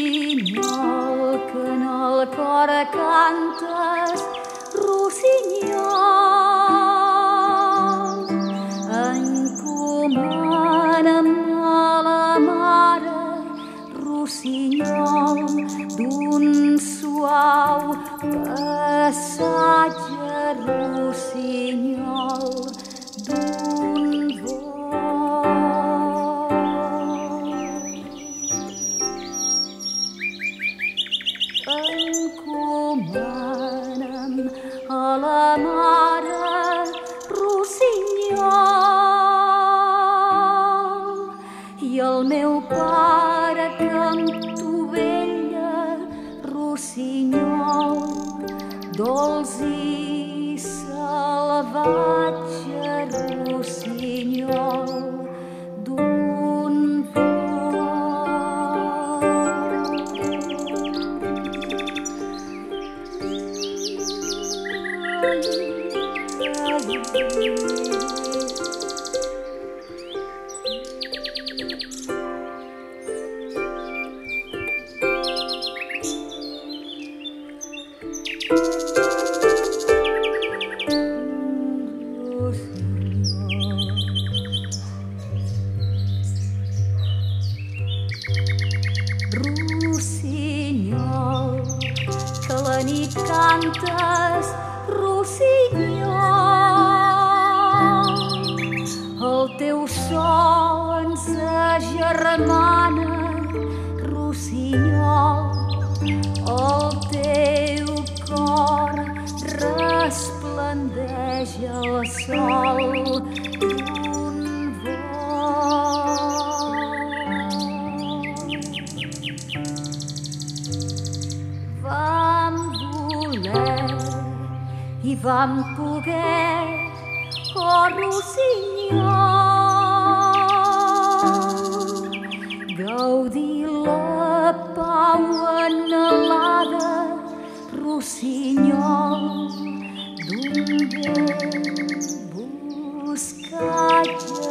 Rossinyol, que en el cor cantes, rossinyol, encomana'm a la mare, rossinyol, d'un suau passatge, rossinyol, d'un vol. Encomana'm a la mare, rossinyol, i el meu pare que amb tu vella, rossinyol, dolç i salvatge, rossinyol, d'un rossinyol, que la nit cantes, rossinyol, el teu so ens agermana, rossinyol, el teu cor resplendeix al sol d'un vol. Vam voler i vam poder, oh rossinyol, gaudir la pau anhelada, rossinyol, d'un ben buscatge,